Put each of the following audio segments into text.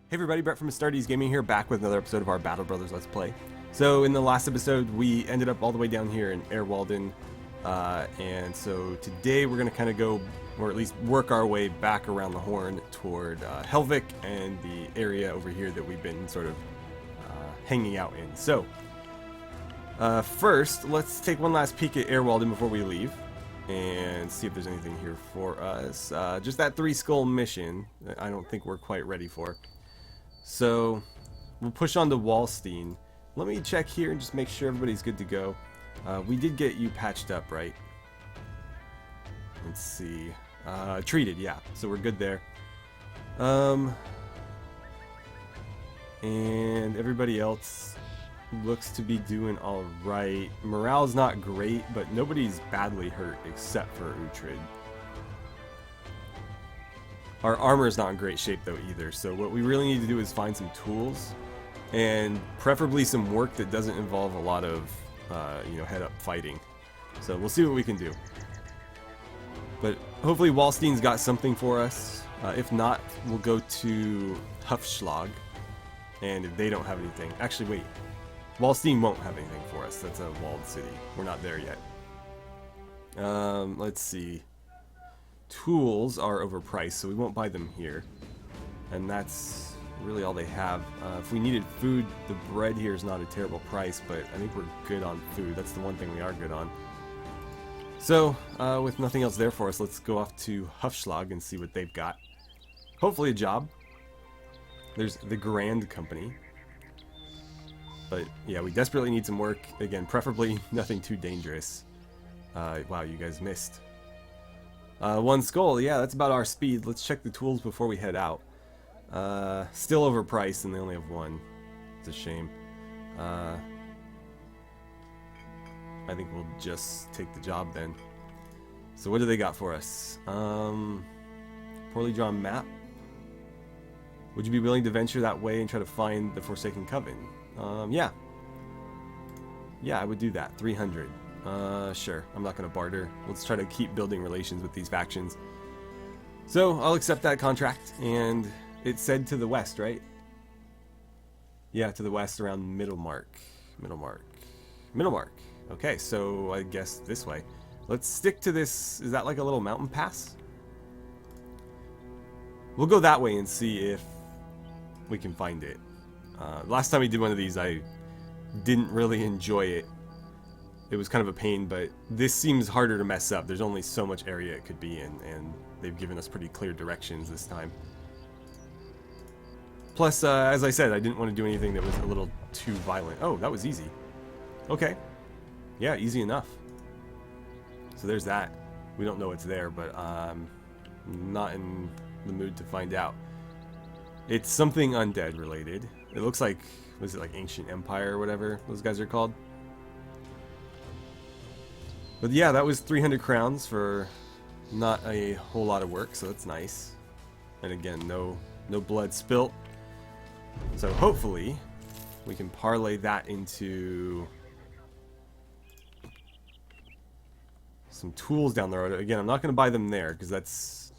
Hey everybody, Brett from AstartesGaming here, back with another episode of our Battle Brothers Let's Play. So in the last episode, we ended up all the way down here in Airwalden, and so today we're going to kind of go, or at least work our way back around the Horn toward Helvik and the area over here that we've been sort of hanging out in. So, first, let's take one last peek at Airwalden before we leave, and see if there's anything here for us. Just that 3-skull mission, that I don't think we're quite ready for. So, we'll push on to Wallstein. Let me check here and just make sure everybody's good to go. We did get you patched up, right? Let's see. Treated, yeah. So we're good there. And everybody else looks to be doing alright. Morale's not great, but nobody's badly hurt except for Uhtred. Our armor is not in great shape though either, so what we really need to do is find some tools, and preferably some work that doesn't involve a lot of, head-up fighting. So we'll see what we can do. But hopefully Wallstein's got something for us. If not, we'll go to Hufschlag, and if they don't have anything... Actually, wait. Wallstein won't have anything for us. That's a walled city. We're not there yet. Let's see. Tools are overpriced, so we won't buy them here. And that's really all they have. If we needed food, the bread here is not a terrible price, but I think we're good on food. That's the one thing we are good on. So, with nothing else there for us, let's go off to Hufschlag and see what they've got. Hopefully a job. There's the Grand Company. But, yeah, we desperately need some work. Again, preferably nothing too dangerous. Wow, you guys missed. 1 skull, yeah, that's about our speed. Let's check the tools before we head out. Still overpriced, and they only have 1. It's a shame. I think we'll just take the job then. So what do they got for us? Poorly drawn map. Would you be willing to venture that way and try to find the Forsaken Coven? Yeah. Yeah, I would do that. 300. Sure. I'm not going to barter. Let's try to keep building relations with these factions. So, I'll accept that contract, and it said to the west, right? Yeah, to the west around Middlemark. Middlemark. Okay, so I guess this way. Let's stick to this. Is that like a little mountain pass? We'll go that way and see if we can find it. Last time we did one of these, I didn't really enjoy it. It was kind of a pain, but this seems harder to mess up. There's only so much area it could be in, and they've given us pretty clear directions this time. Plus, as I said, I didn't want to do anything that was a little too violent. Oh, that was easy. Okay. Yeah, easy enough. So there's that. We don't know what's there, but I'm not in the mood to find out. It's something undead related. It looks like, was it like Ancient Empire or whatever those guys are called? But yeah, that was 300 crowns for not a whole lot of work, so that's nice. And again, no blood spilt. So hopefully we can parlay that into some tools down the road. Again, I'm not going to buy them there because that's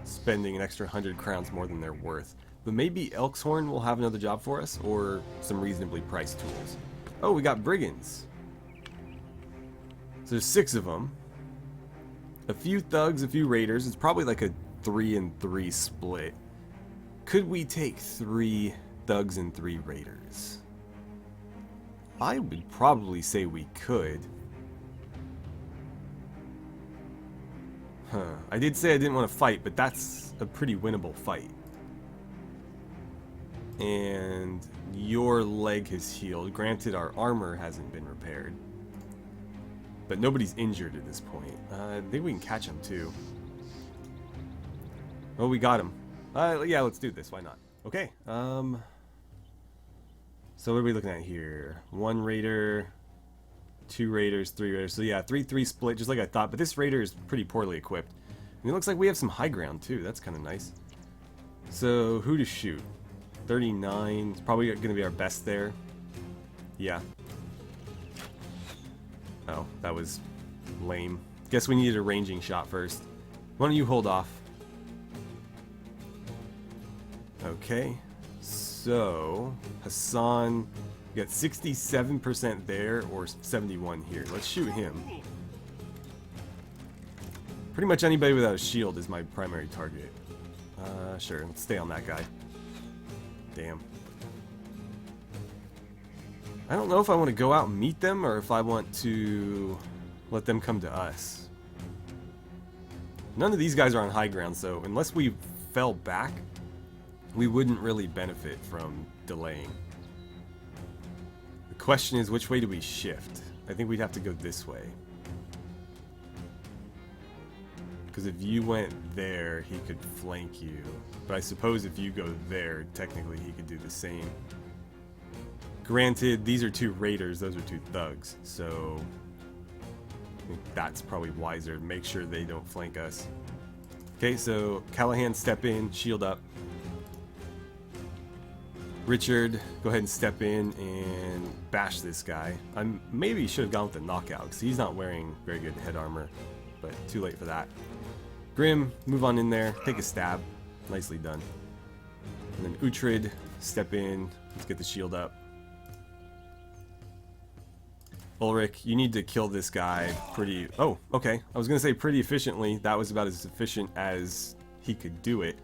spending an extra 100 crowns more than they're worth. But maybe Elkshorn will have another job for us, or some reasonably priced tools. Oh, we got brigands. So there's 6 of them. A few thugs, a few raiders. It's probably like a 3-and-3 split. Could we take 3 thugs and 3 raiders? I would probably say we could. Huh. I did say I didn't want to fight, but that's a pretty winnable fight. And your leg has healed. Granted, our armor hasn't been repaired. But nobody's injured at this point. I think we can catch him too. Oh, we got him. Yeah, let's do this. Why not? Okay. So what are we looking at here? 1 raider, 2 raiders, 3 raiders. So yeah, 3-3 split, just like I thought. But this raider is pretty poorly equipped. And it looks like we have some high ground too. That's kind of nice. So who to shoot? 39. It's probably going to be our best there. Yeah. Oh, that was lame. Guess we needed a ranging shot first. Why don't you hold off? Okay. So, Hassan, you got 67% there or 71 here. Let's shoot him. Pretty much anybody without a shield is my primary target. Sure, let's stay on that guy. Damn. I don't know if I want to go out and meet them or if I want to let them come to us. None of these guys are on high ground, so unless we fell back, we wouldn't really benefit from delaying. The question is, which way do we shift? I think we'd have to go this way. Because if you went there, he could flank you. But I suppose if you go there, technically he could do the same. Granted, these are two raiders, those are two thugs, so I think that's probably wiser to make sure they don't flank us. Okay, so Callahan, step in, shield up. Richard, go ahead and step in and bash this guy. I maybe should have gone with the knockout because he's not wearing very good head armor, but too late for that. Grim, move on in there, take a stab. Nicely done. And then Uhtred, step in, let's get the shield up. Ulrich, you need to kill this guy pretty... Oh, okay. I was going to say pretty efficiently. That was about as efficient as he could do it.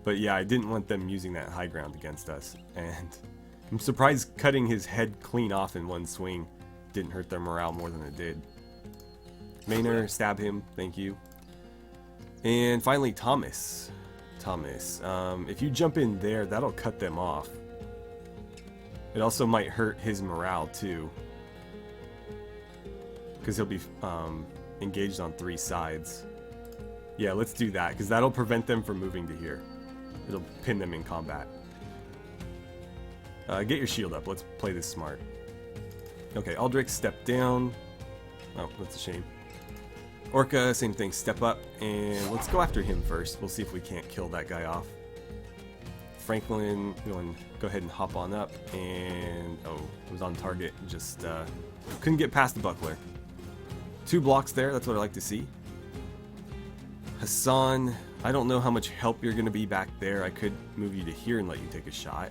But yeah, I didn't want them using that high ground against us. And I'm surprised cutting his head clean off in one swing didn't hurt their morale more than it did. Maynard, stab him. Thank you. And finally, Thomas. Thomas, if you jump in there, that'll cut them off. It also might hurt his morale too, because he'll be engaged on 3 sides. Yeah, let's do that, because that'll prevent them from moving to here. It'll pin them in combat. Get your shield up. Let's play this smart. Okay, Aldrich, step down. Oh, that's a shame. Orca, same thing, step up, and let's go after him first. We'll see if we can't kill that guy off. Franklin, go ahead and hop on up, and oh, it was on target, just couldn't get past the buckler. 2 blocks there, that's what I like to see. Hassan, I don't know how much help you're going to be back there. I could move you to here and let you take a shot.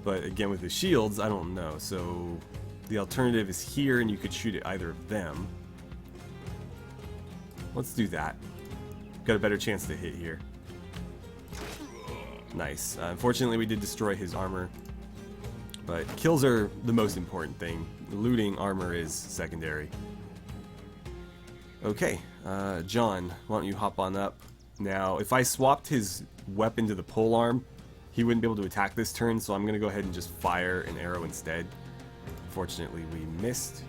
But again, with the shields, I don't know, so... The alternative is here, and you could shoot at either of them. Let's do that. Got a better chance to hit here. Nice. Unfortunately, we did destroy his armor. But kills are the most important thing. Looting armor is secondary. Okay, John, why don't you hop on up? Now, if I swapped his weapon to the polearm, he wouldn't be able to attack this turn, so I'm going to go ahead and just fire an arrow instead. Fortunately, we missed.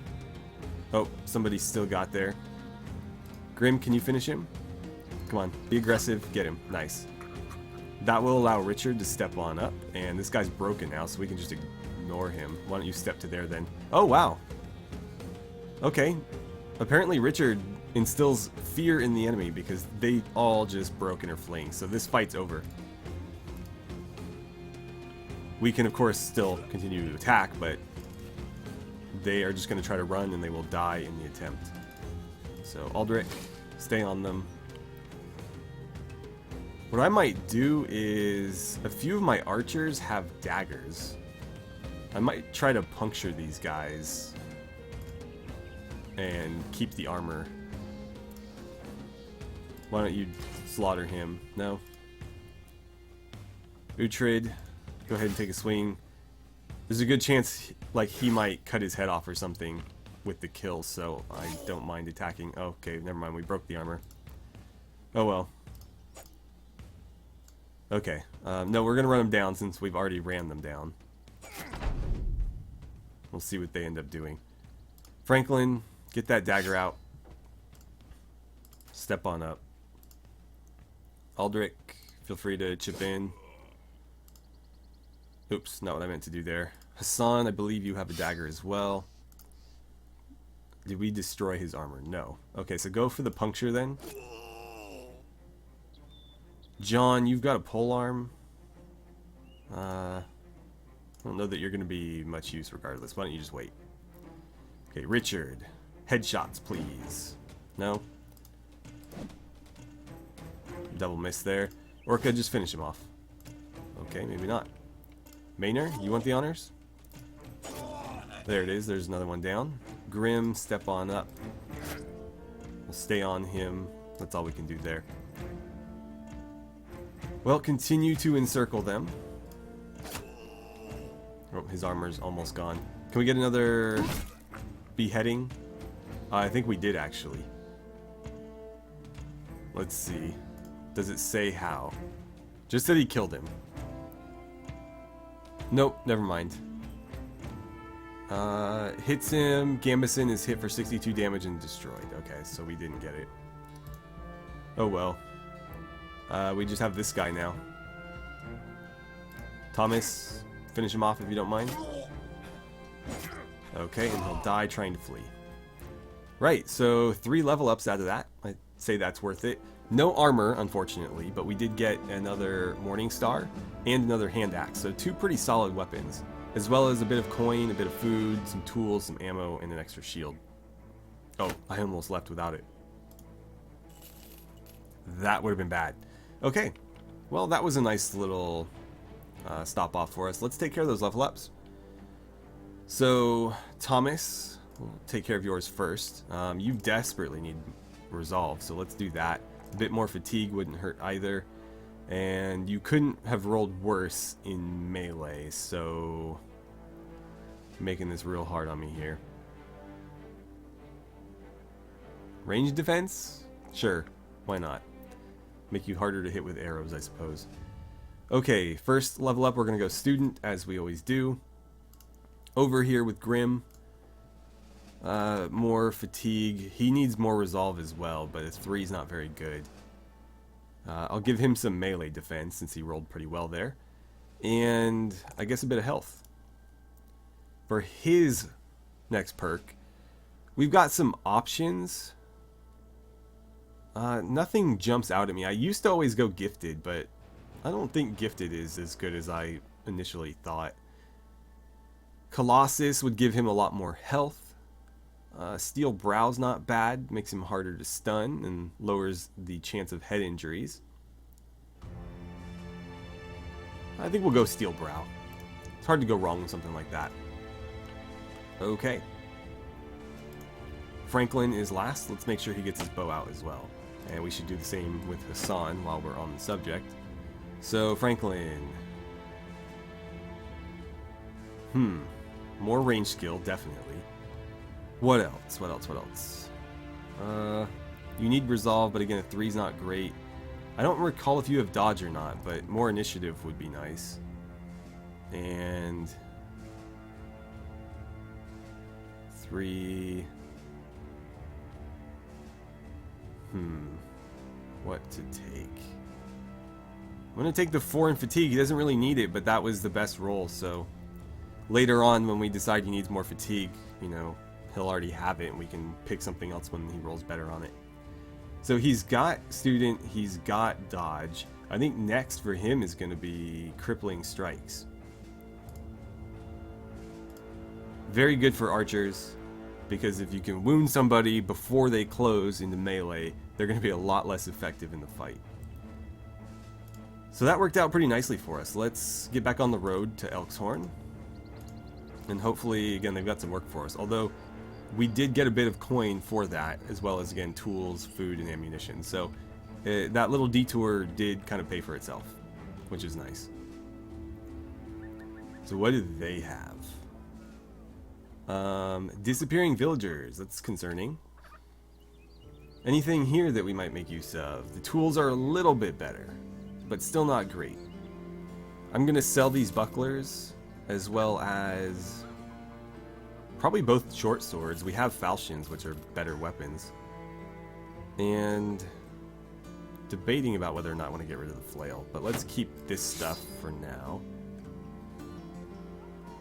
Oh, somebody still got there. Grim, can you finish him? Come on, be aggressive, get him. Nice. That will allow Richard to step on up, and this guy's broken now, so we can just ignore him. Why don't you step to there then? Oh, wow. Okay. Apparently Richard instills fear in the enemy because they all just broke and are fleeing, so this fight's over. We can, of course, still continue to attack, but they are just going to try to run and they will die in the attempt. So Aldrich, stay on them. What I might do is, a few of my archers have daggers. I might try to puncture these guys and keep the armor. Why don't you slaughter him? No? Uhtred, go ahead and take a swing. There's a good chance like he might cut his head off or something with the kill, so I don't mind attacking. Oh, okay, never mind, we broke the armor. Oh well. Okay, no, we're gonna run them down since we've already ran them down. We'll see what they end up doing. Franklin, get that dagger out. Step on up. Aldrich, feel free to chip in. Oops, not what I meant to do there. Hassan, I believe you have a dagger as well. Did we destroy his armor? No. Okay, so go for the puncture then. John, you've got a polearm. I don't know that you're going to be much use regardless. Why don't you just wait? Okay, Richard. Headshots, please. No? Double miss there. Orca, just finish him off. Okay, maybe not. Maynard, you want the honors? There it is. There's another one down. Grim, step on up. We'll stay on him. That's all we can do there. Well, continue to encircle them. Oh, his armor's almost gone. Can we get another beheading? I think we did, actually. Let's see. Does it say how? Just that he killed him. Nope, never mind. Hits him. Gambison is hit for 62 damage and destroyed. Okay, so we didn't get it. Oh well. We just have this guy now. Thomas, finish him off if you don't mind. Okay, and he'll die trying to flee. Right, so 3 level ups out of that. I'd say that's worth it. No armor, unfortunately, but we did get another Morning Star and another hand axe. So 2 pretty solid weapons, as well as a bit of coin, a bit of food, some tools, some ammo, and an extra shield. Oh, I almost left without it. That would have been bad. Okay, well, that was a nice little stop off for us. Let's take care of those level ups. So, Thomas, we'll take care of yours first. You desperately need resolve, so let's do that. A bit more fatigue wouldn't hurt either. And you couldn't have rolled worse in melee, so making this real hard on me here. Range defense? Sure, why not? Make you harder to hit with arrows, I suppose. Okay, first level up, we're going to go student, as we always do. Over here with Grim. More fatigue. He needs more resolve as well, but a 3 is not very good. I'll give him some melee defense since he rolled pretty well there. And I guess a bit of health. For his next perk, we've got some options. Nothing jumps out at me. I used to always go gifted, but I don't think gifted is as good as I initially thought. Colossus would give him a lot more health. Steel Brow's not bad, makes him harder to stun and lowers the chance of head injuries. I think we'll go Steel Brow. It's hard to go wrong with something like that. Okay. Franklin is last. Let's make sure he gets his bow out as well. And we should do the same with Hassan while we're on the subject. So, Franklin. More range skill, definitely. What else? What else? What else? You need resolve, but again, a 3's not great. I don't recall if you have dodge or not, but more initiative would be nice. And 3. What to take? I'm gonna take the 4 in fatigue. He doesn't really need it, but that was the best roll, so later on when we decide he needs more fatigue, you know, he'll already have it and we can pick something else when he rolls better on it. So he's got student, he's got dodge. I think next for him is going to be crippling strikes. Very good for archers, because if you can wound somebody before they close into melee, they're going to be a lot less effective in the fight. So that worked out pretty nicely for us. Let's get back on the road to Elkshorn. And hopefully, again, they've got some work for us. Although, we did get a bit of coin for that, as well as, again, tools, food, and ammunition. So, that little detour did kind of pay for itself, which is nice. So what do they have? Disappearing villagers. That's concerning. Anything here that we might make use of? The tools are a little bit better, but still not great. I'm going to sell these bucklers, as well as probably both short swords. We have falchions, which are better weapons. And debating about whether or not I want to get rid of the flail, but let's keep this stuff for now.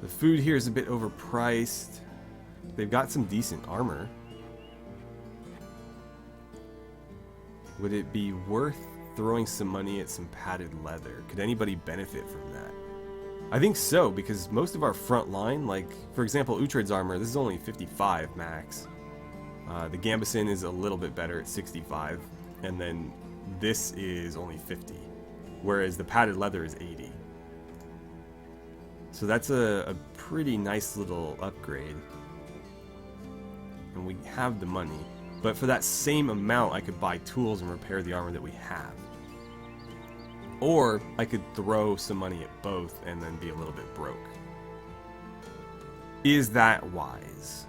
The food here is a bit overpriced. They've got some decent armor. Would it be worth throwing some money at some padded leather? Could anybody benefit from that? I think so, because most of our front line, like, for example, Uhtred's armor, this is only 55 max. The Gambison is a little bit better at 65, and then this is only 50, whereas the padded leather is 80. So that's a pretty nice little upgrade. And we have the money. But for that same amount, I could buy tools and repair the armor that we have. Or I could throw some money at both and then be a little bit broke. Is that wise?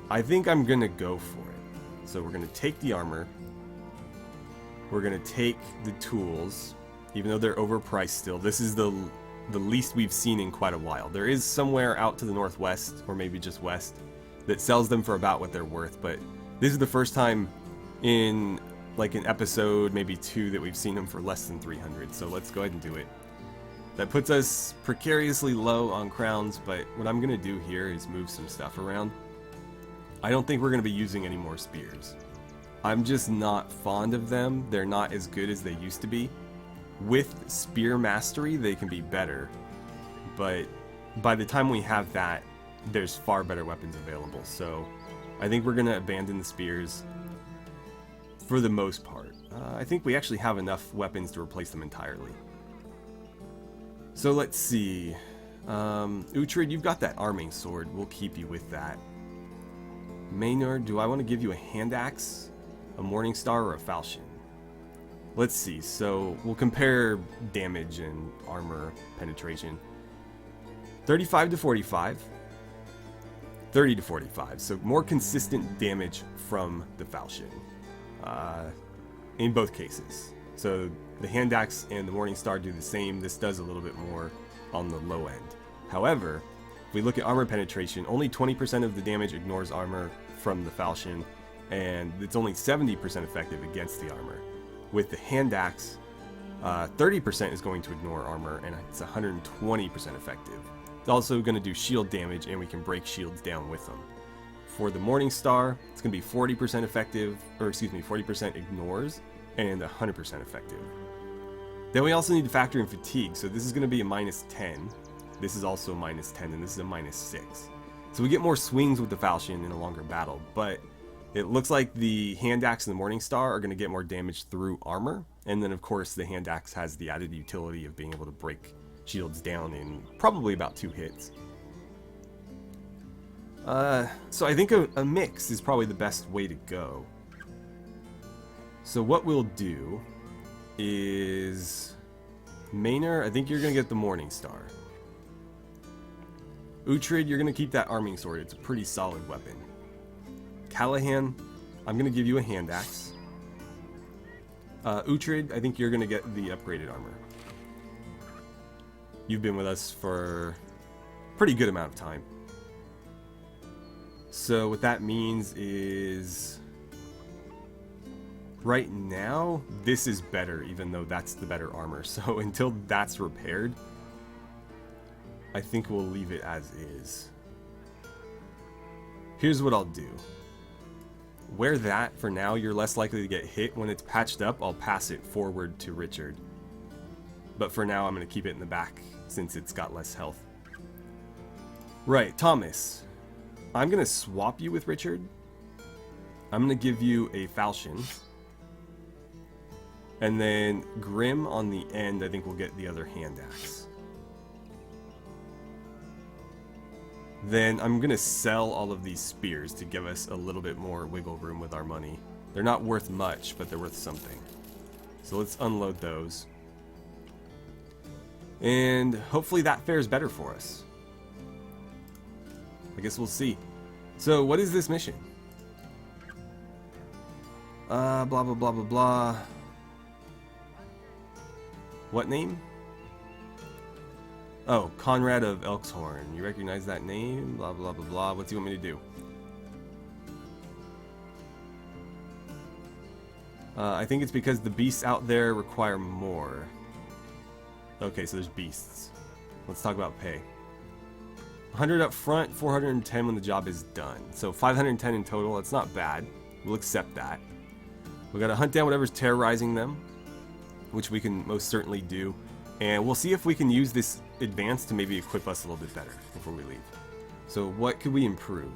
I think I'm gonna go for it. So we're gonna take the armor. We're gonna take the tools, even though they're overpriced still. This is the least we've seen in quite a while. There is somewhere out to the northwest, or maybe just west, that sells them for about what they're worth, but this is the first time in like an episode, maybe 2, that we've seen them for less than 300, so let's go ahead and do it. That puts us precariously low on crowns, but what I'm gonna do here is move some stuff around. I don't think we're gonna be using any more spears. I'm just not fond of them. They're not as good as they used to be. With spear mastery, they can be better, but by the time we have that, there's far better weapons available. So I think we're gonna abandon the spears for the most part. I think we actually have enough weapons to replace them entirely. So let's see. Uhtred, you've got that arming sword. We'll keep you with that. Maynard, do I want to give you a hand axe, a morning star, or a falchion? Let's see. So we'll compare damage and armor penetration. 35 to 45. 30 to 45. So more consistent damage from the falchion. In both cases. So the hand axe and the morning star do the same. This does a little bit more on the low end. However, if we look at armor penetration, only 20% of the damage ignores armor from the falchion, and it's only 70% effective against the armor. With the hand axe, 30% is going to ignore armor, and it's 120% effective. It's also going to do shield damage, and we can break shields down with them. For the morning star, it's going to be 40% effective, or excuse me, 40% ignores, and 100% effective. Then we also need to factor in fatigue, so this is going to be a -10. This is also a -10, and this is a -6. So we get more swings with the falchion in a longer battle, but it looks like the hand axe and the morning star are going to get more damage through armor, and then of course the hand axe has the added utility of being able to break shields down in probably about 2 hits. So I think a mix is probably the best way to go. So what we'll do is, Maynard, I think you're going to get the morning star. Uhtred, you're going to keep that arming sword. It's a pretty solid weapon. Callahan, I'm going to give you a hand axe. Uhtred, I think you're going to get the upgraded armor. You've been with us for a pretty good amount of time. So what that means is, right now, this is better, even though that's the better armor. So until that's repaired, I think we'll leave it as is. Here's what I'll do. Wear that for now. You're less likely to get hit. When it's patched up, I'll pass it forward to Richard. But for now, I'm going to keep it in the back since it's got less health. Right, Thomas. I'm going to swap you with Richard. I'm going to give you a falchion. And then Grim on the end, I think we'll get the other hand axe. Then I'm going to sell all of these spears to give us a little bit more wiggle room with our money. They're not worth much, but they're worth something. So let's unload those. And hopefully that fares better for us. I guess we'll see. So what is this mission? Blah, blah, blah, blah, blah. What name? Oh, Conrad of Elkshorn. You recognize that name? Blah, blah, blah, blah. What's he want me to do? I think it's because the beasts out there require more. Okay, so there's beasts. Let's talk about pay. 100 up front, 410 when the job is done. So 510 in total. That's not bad. We'll accept that. We gotta hunt down whatever's terrorizing them, which we can most certainly do. And we'll see if we can use this advance to maybe equip us a little bit better before we leave. So what could we improve?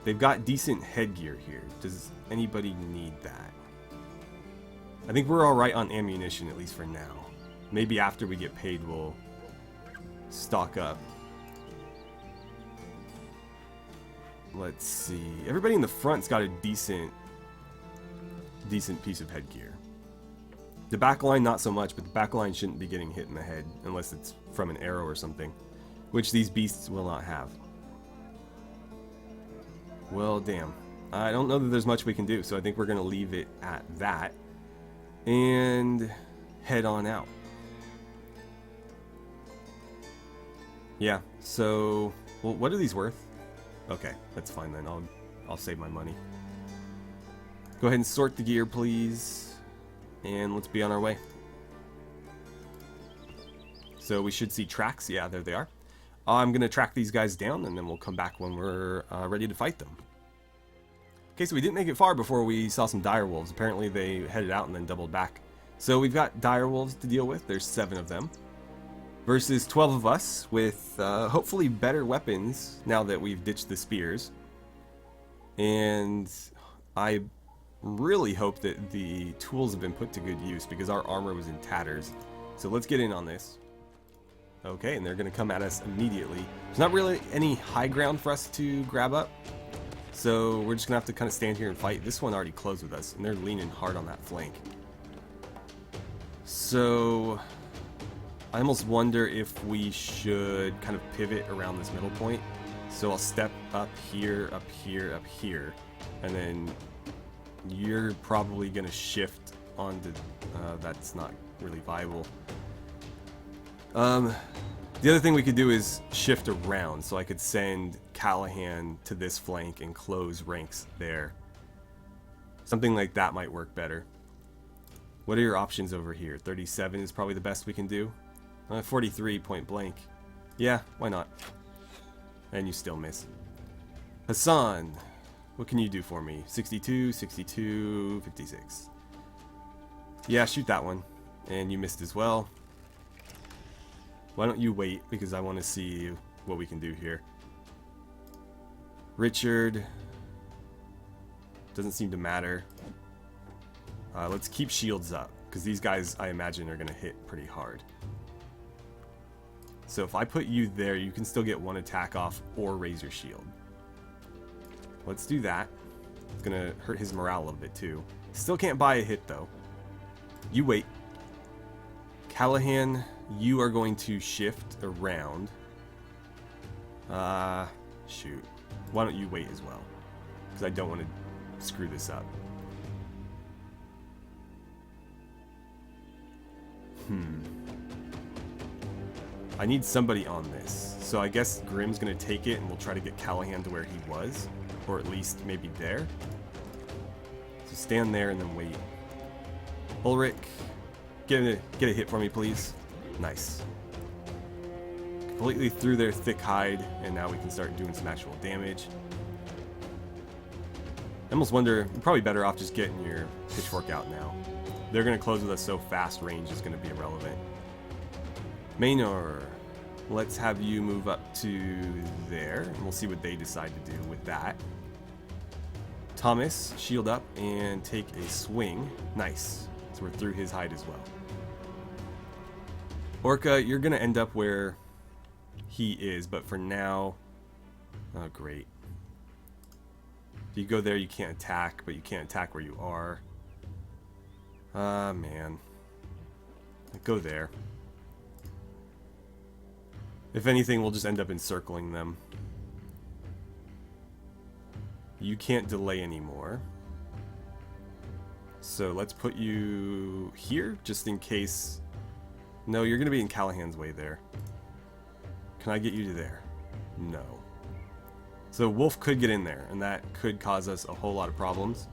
They've got decent headgear here. Does anybody need that? I think we're alright on ammunition, at least for now. Maybe after we get paid, we'll stock up. Let's see. Everybody in the front's got a decent piece of headgear. The back line, not so much, but the back line shouldn't be getting hit in the head unless it's from an arrow or something, which these beasts will not have. Well, damn. I don't know that there's much we can do, so I think we're going to leave it at that and head on out. Yeah, so, well, what are these worth? Okay, that's fine then. I'll save my money. Go ahead and sort the gear, please. And let's be on our way. So we should see tracks. Yeah, there they are. I'm going to track these guys down, and then we'll come back when we're ready to fight them. Okay, so we didn't make it far before we saw some direwolves. Apparently they headed out and then doubled back. So we've got direwolves to deal with. There's 7 of them. Versus 12 of us with hopefully better weapons now that we've ditched the spears. And I really hope that the tools have been put to good use because our armor was in tatters. So let's get in on this. Okay, and they're going to come at us immediately. There's not really any high ground for us to grab up. So we're just going to have to kind of stand here and fight. This one already closed with us, and they're leaning hard on that flank. So I almost wonder if we should kind of pivot around this middle point. So I'll step up here, up here, up here, and then you're probably going to shift onto... that's not really viable. The other thing we could do is shift around, so I could send Callahan to this flank and close ranks there. Something like that might work better. What are your options over here? 37 is probably the best we can do. 43 point blank. Yeah, why not? And you still miss. Hassan, what can you do for me? 62, 62, 56. Yeah, shoot that one. And you missed as well. Why don't you wait, because I want to see what we can do here. Richard. Doesn't seem to matter. Let's keep shields up, because these guys, I imagine, are going to hit pretty hard. So if I put you there, you can still get one attack off or raise your shield. Let's do that. It's going to hurt his morale a little bit too. Still can't buy a hit though. You wait. Callahan, you are going to shift around. Shoot. Why don't you wait as well? Because I don't want to screw this up. I need somebody on this. So I guess Grimm's going to take it and we'll try to get Callahan to where he was. Or at least maybe there. So stand there and then wait. Ulrich, get a hit for me, please. Nice. Completely through their thick hide, and now we can start doing some actual damage. I almost wonder, you're probably better off just getting your pitchfork out now. They're going to close with us so fast, range is going to be irrelevant. Maynor, let's have you move up to there, and we'll see what they decide to do with that. Thomas, shield up and take a swing. Nice. So we're through his hide as well. Orca, you're going to end up where he is, but for now... Oh, great. If you go there, you can't attack, but you can't attack where you are. Ah, man. Go there. If anything, we'll just end up encircling them. You can't delay anymore. So let's put you here, just in case... No, you're going to be in Callahan's way there. Can I get you to there? No. So Wolf could get in there, and that could cause us a whole lot of problems.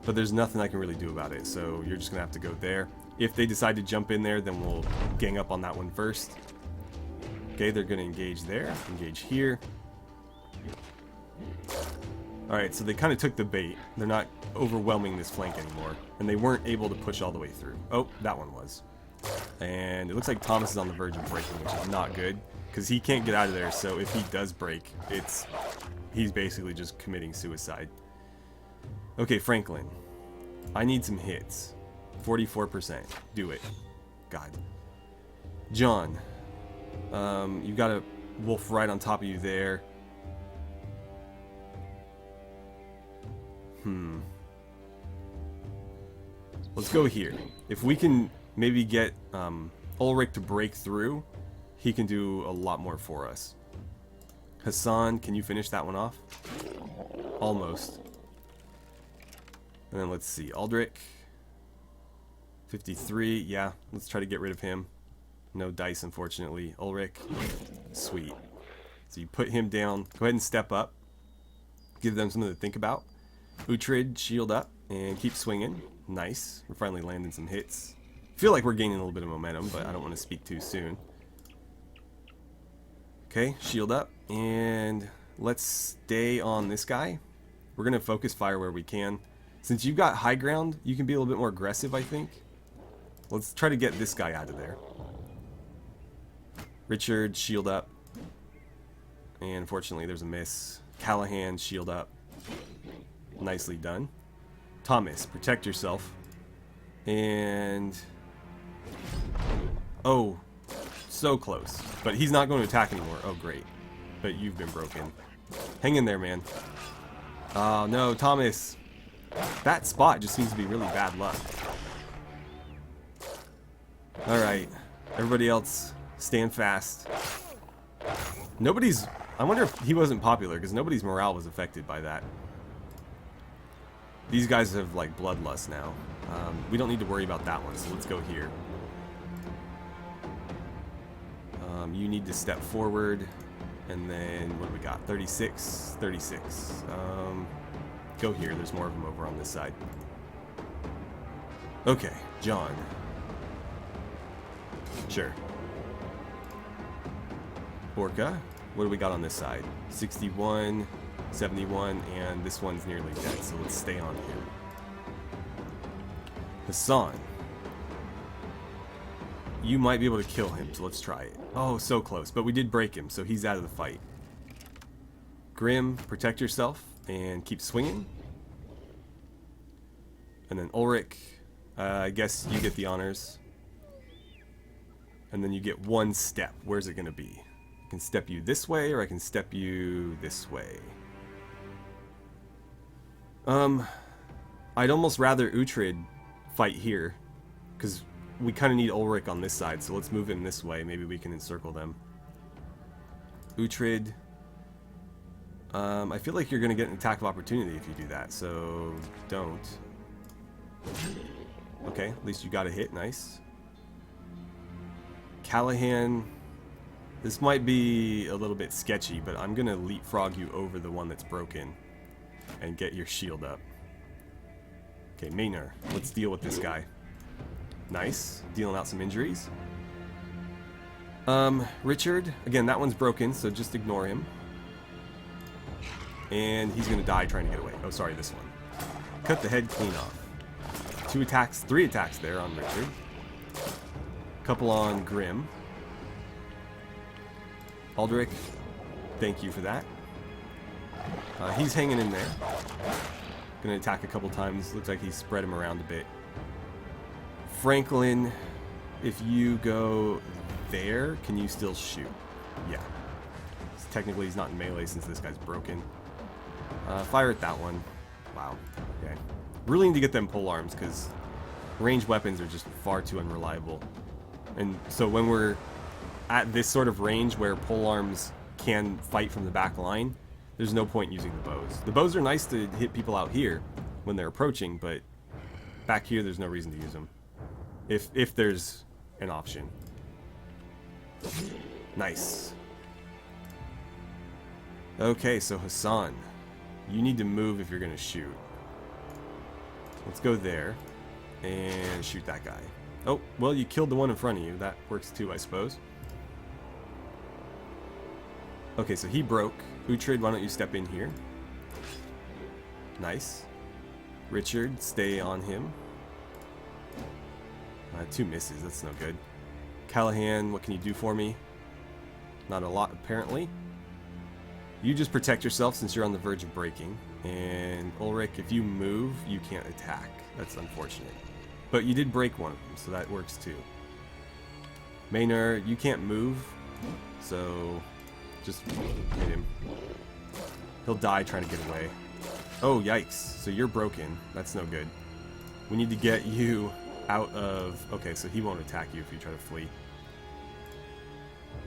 But there's nothing I can really do about it, so you're just going to have to go there. If they decide to jump in there, then we'll gang up on that one first. Okay, they're going to engage there, engage here. Alright, so they kind of took the bait. They're not overwhelming this flank anymore. And they weren't able to push all the way through. Oh, that one was. And it looks like Thomas is on the verge of breaking, which is not good. Because he can't get out of there, so if he does break, he's basically just committing suicide. Okay, Franklin. I need some hits. 44%. Do it. God. John. You got a wolf right on top of you there. Let's go here. If we can maybe get Ulrich to break through, he can do a lot more for us. Hassan, can you finish that one off? Almost. And then let's see. Aldrich. 53. Yeah, let's try to get rid of him. No dice, unfortunately. Ulrich. Sweet. So you put him down. Go ahead and step up. Give them something to think about. Uhtred, shield up. And keep swinging. Nice. We're finally landing some hits. Feel like we're gaining a little bit of momentum, but I don't want to speak too soon. Okay, shield up. And let's stay on this guy. We're going to focus fire where we can. Since you've got high ground, you can be a little bit more aggressive, I think. Let's try to get this guy out of there. Richard, shield up. And unfortunately, there's a miss. Callahan, shield up. Nicely done. Thomas, protect yourself. And... oh, so close. But he's not going to attack anymore. Oh, great. But you've been broken. Hang in there, man. Oh, no, Thomas. That spot just seems to be really bad luck. Alright. Everybody else, stand fast. Nobody's... I wonder if he wasn't popular, because nobody's morale was affected by that. These guys have, like, bloodlust now. We don't need to worry about that one, so let's go here. You need to step forward, and then, what do we got? 36, 36. Go here, there's more of them over on this side. Okay, John. Sure. Orca, what do we got on this side? 61, 71, and this one's nearly dead, so let's stay on him. Hassan. You might be able to kill him, so let's try it. Oh, so close, but we did break him, so he's out of the fight. Grim, protect yourself, and keep swinging. And then Ulrich, I guess you get the honors. And then you get one step. Where's it going to be? I can step you this way, or I can step you this way. I'd almost rather Uhtred fight here, because we kind of need Ulrich on this side, so let's move him this way. Maybe we can encircle them. Uhtred. I feel like you're going to get an attack of opportunity if you do that, so don't. Okay, at least you got a hit. Nice. Callahan. This might be a little bit sketchy, but I'm going to leapfrog you over the one that's broken and get your shield up. Okay, Maynard, let's deal with this guy. Nice. Dealing out some injuries. Richard, again, that one's broken, so just ignore him. And he's going to die trying to get away. Oh, sorry, this one. Cut the head clean off. 2 attacks, 3 attacks there on Richard. Couple on Grim. Aldrich, thank you for that. He's hanging in there. Gonna attack a couple times. Looks like he's spread him around a bit. Franklin, if you go there, can you still shoot? Yeah. Technically, he's not in melee since this guy's broken. Fire at that one. Wow. Okay. Really need to get them pole arms because ranged weapons are just far too unreliable. And so when we're at this sort of range where pole arms can fight from the back line, there's no point using the bows. The bows are nice to hit people out here when they're approaching, but back here there's no reason to use them. If there's an option. Nice. Okay, so Hassan, you need to move if you're going to shoot. Let's go there and shoot that guy. Oh, well, you killed the one in front of you. That works too, I suppose. Okay, so he broke. Uhtred, why don't you step in here? Nice. Richard, stay on him. 2 misses, that's no good. Callahan, what can you do for me? Not a lot, apparently. You just protect yourself since you're on the verge of breaking. And Ulrich, if you move, you can't attack. That's unfortunate. But you did break one of them, so that works too. Maynard, you can't move, so just hit him. He'll die trying to get away. Oh, yikes. So you're broken. That's no good. We need to get you out of... Okay, so he won't attack you if you try to flee.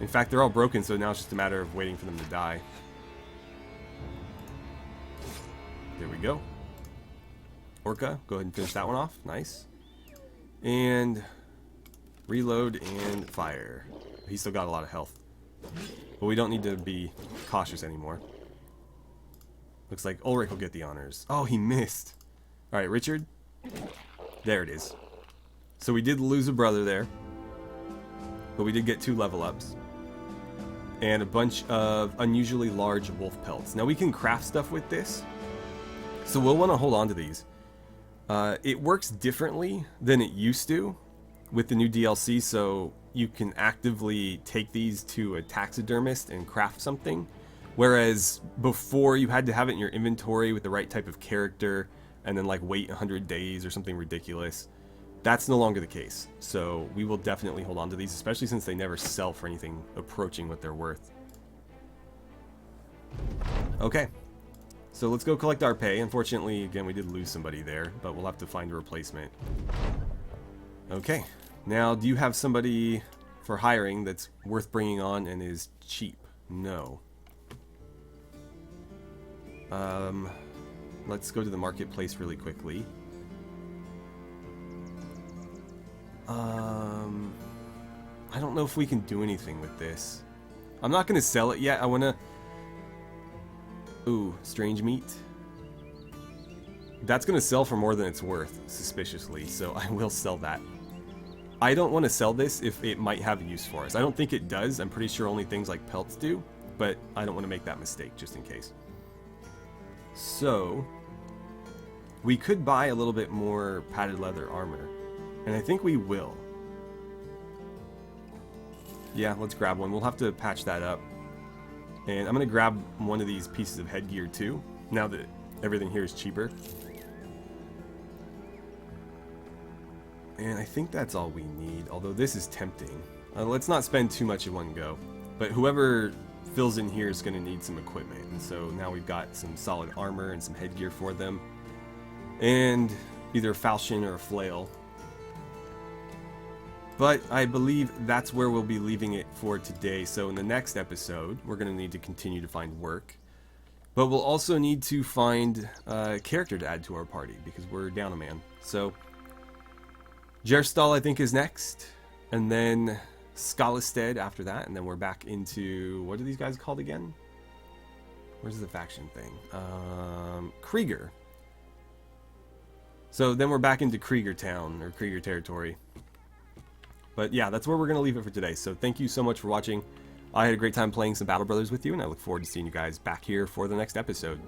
In fact, they're all broken, so now it's just a matter of waiting for them to die. There we go. Orca, go ahead and finish that one off. Nice. And reload and fire. He's still got a lot of health. But we don't need to be cautious anymore. Looks like Ulrich will get the honors. Oh, he missed. Alright, Richard. There it is. So we did lose a brother there. But we did get 2 level ups. And a bunch of unusually large wolf pelts. Now we can craft stuff with this. So we'll want to hold on to these. It works differently than it used to with the new DLC, so you can actively take these to a taxidermist and craft something. Whereas before you had to have it in your inventory with the right type of character and then like wait 100 days or something ridiculous. That's no longer the case. So we will definitely hold on to these, especially since they never sell for anything approaching what they're worth. Okay. So let's go collect our pay. Unfortunately, again, we did lose somebody there, but we'll have to find a replacement. Okay. Now, do you have somebody for hiring that's worth bringing on and is cheap? No. Let's go to the marketplace really quickly. I don't know if we can do anything with this. I'm not going to sell it yet. I want to... Ooh, strange meat. That's going to sell for more than it's worth, suspiciously, so I will sell that. I don't want to sell this if it might have a use for us. I don't think it does. I'm pretty sure only things like pelts do, but I don't want to make that mistake, just in case. So, we could buy a little bit more padded leather armor, and I think we will. Yeah, let's grab one. We'll have to patch that up. And I'm going to grab one of these pieces of headgear too, now that everything here is cheaper. And I think that's all we need, although this is tempting. Let's not spend too much in one go. But whoever fills in here is going to need some equipment. And so now we've got some solid armor and some headgear for them. And either a falchion or a flail. But I believe that's where we'll be leaving it for today. So in the next episode, we're going to need to continue to find work. But we'll also need to find a character to add to our party, because we're down a man. So, Gerstal, I think, is next. And then Skalestead after that. And then we're back into... What are these guys called again? Where's the faction thing? Krieger. So then we're back into Krieger Town, or Krieger Territory. But yeah, that's where we're going to leave it for today. So thank you so much for watching. I had a great time playing some Battle Brothers with you, and I look forward to seeing you guys back here for the next episode.